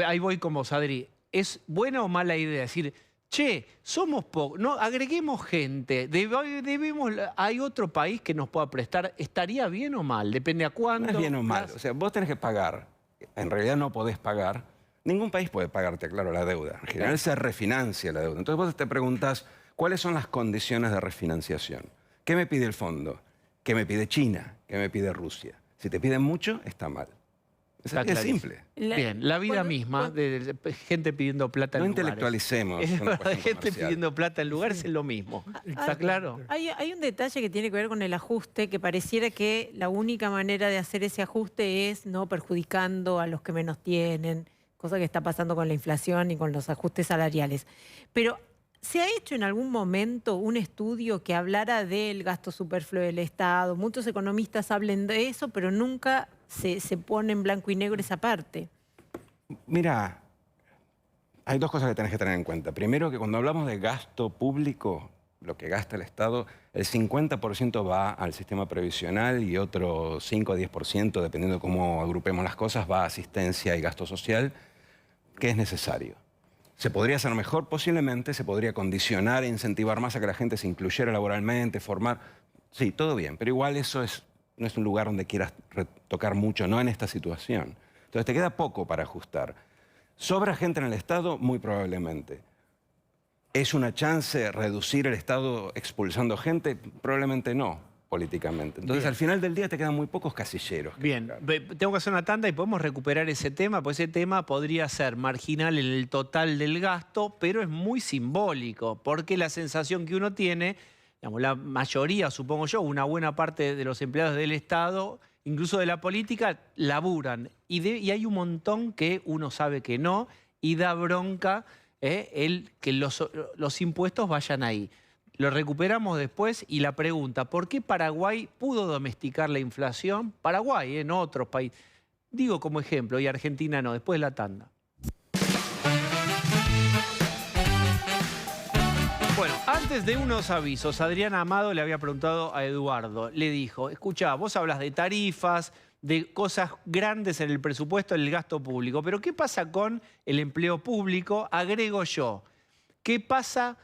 ahí voy como Sadri. ¿Es buena o mala idea decir, che, somos pocos, no, agreguemos gente, hay otro país que nos pueda prestar? ¿Estaría bien o mal? Depende a cuándo. No es bien o mal. O sea, vos tenés que pagar. En realidad no podés pagar. Ningún país puede pagarte, claro, la deuda. En general se refinancia la deuda. Entonces vos te preguntás, ¿cuáles son las condiciones de refinanciación? ¿Qué me pide el fondo? ¿Qué me pide China? ¿Qué me pide Rusia? Si te piden mucho, está mal. Es simple. Bien, la vida misma de gente pidiendo plata en lugares. No intelectualicemos. Gente pidiendo plata en lugares es lo mismo. ¿Está claro? Hay un detalle que tiene que ver con el ajuste, que pareciera que la única manera de hacer ese ajuste es no perjudicando a los que menos tienen, cosa que está pasando con la inflación y con los ajustes salariales. Pero ¿se ha hecho en algún momento un estudio que hablara del gasto superfluo del Estado? Muchos economistas hablan de eso, pero nunca se pone en blanco y negro esa parte. Mira, hay dos cosas que tenés que tener en cuenta. Primero, que cuando hablamos de gasto público, lo que gasta el Estado, el 50% va al sistema previsional y otro 5 a 10%, dependiendo de cómo agrupemos las cosas, va a asistencia y gasto social, que es necesario. ¿Se podría hacer mejor? Posiblemente. ¿Se podría condicionar e incentivar más a que la gente se incluyera laboralmente, formar? Sí, todo bien, pero igual eso no es un lugar donde quieras tocar mucho, no en esta situación. Entonces te queda poco para ajustar. ¿Sobra gente en el Estado? Muy probablemente. ¿Es una chance reducir el Estado expulsando gente? Probablemente no, políticamente. Entonces, al final del día te quedan muy pocos casilleros. Bien, tengo que hacer una tanda y podemos recuperar ese tema, pues ese tema podría ser marginal en el total del gasto, pero es muy simbólico, porque la sensación que uno tiene, digamos, la mayoría, supongo yo, una buena parte de los empleados del Estado, incluso de la política, laburan. Y hay un montón que uno sabe que no, y da bronca que los impuestos vayan ahí. Lo recuperamos después y la pregunta, ¿por qué Paraguay pudo domesticar la inflación? Paraguay, en otros países. Digo como ejemplo, y Argentina no, después de la tanda. Bueno, antes de unos avisos, Adriana Amado le había preguntado a Eduardo, le dijo, escuchá, vos hablas de tarifas, de cosas grandes en el presupuesto, en el gasto público, pero ¿qué pasa con el empleo público? Agrego yo, ¿qué pasa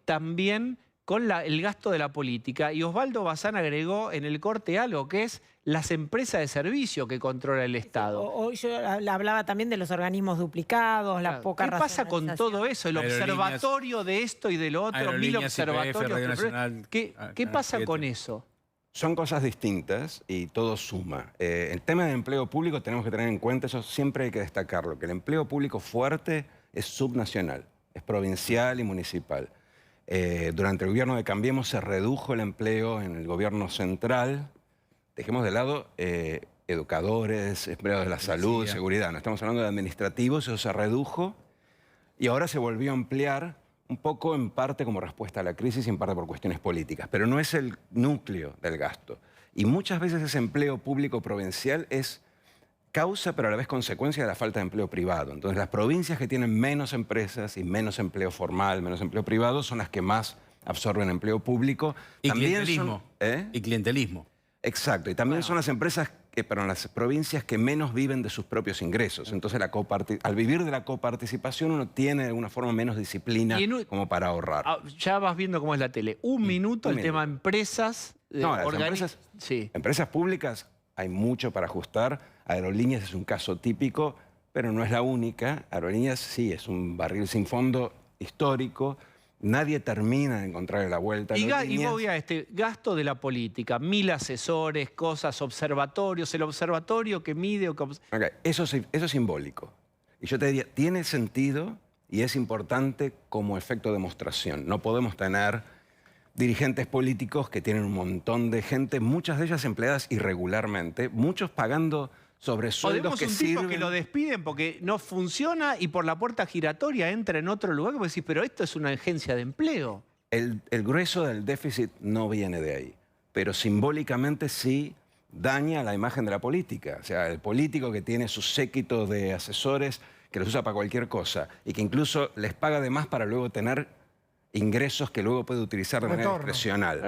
también con el gasto de la política? Y Osvaldo Bazán agregó en el corte algo que es las empresas de servicio que controla el Estado. Hoy yo hablaba también de los organismos duplicados, la poca ¿Qué pasa con todo eso? El observatorio de esto y de lo otro, 1000 observatorios. ¿Qué pasa con eso? Son cosas distintas y todo suma. El tema del empleo público tenemos que tener en cuenta, eso siempre hay que destacarlo, que el empleo público fuerte es subnacional, es provincial y municipal. Durante el gobierno de Cambiemos se redujo el empleo en el gobierno central. Dejemos de lado educadores, empleados de la salud, seguridad. No estamos hablando de administrativos, eso se redujo y ahora se volvió a ampliar un poco en parte como respuesta a la crisis y en parte por cuestiones políticas. Pero no es el núcleo del gasto. Y muchas veces ese empleo público provincial es causa, pero a la vez consecuencia de la falta de empleo privado. Entonces, las provincias que tienen menos empresas y menos empleo formal, menos empleo privado, son las que más absorben empleo público. Y también clientelismo. Y clientelismo. Exacto. Y también son las empresas, las provincias que menos viven de sus propios ingresos. Entonces, al vivir de la coparticipación, uno tiene de alguna forma menos disciplina como para ahorrar. Ya vas viendo cómo es la tele. Un minuto el tema empresas. No, las empresas públicas hay mucho para ajustar. Aerolíneas es un caso típico, pero no es la única. Aerolíneas sí, es un barril sin fondo histórico. Nadie termina de encontrarle la vuelta. Y voy a este gasto de la política, 1000 asesores, cosas, observatorios, el observatorio que mide... Eso es simbólico. Y yo te diría, tiene sentido y es importante como efecto de demostración. No podemos tener dirigentes políticos que tienen un montón de gente, muchas de ellas empleadas irregularmente, muchos pagando sobresueldos que sirven. Tipo que lo despiden porque no funciona y por la puerta giratoria entra en otro lugar, porque decís, pero esto es una agencia de empleo. El grueso del déficit no viene de ahí, pero simbólicamente sí daña la imagen de la política. O sea, el político que tiene su séquito de asesores que los usa para cualquier cosa y que incluso les paga de más para luego tener ingresos que luego puede utilizar de manera discrecional.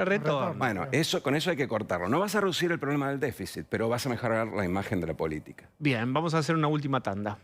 Bueno, con eso hay que cortarlo. No vas a reducir el problema del déficit, pero vas a mejorar la imagen de la política. Bien, vamos a hacer una última tanda.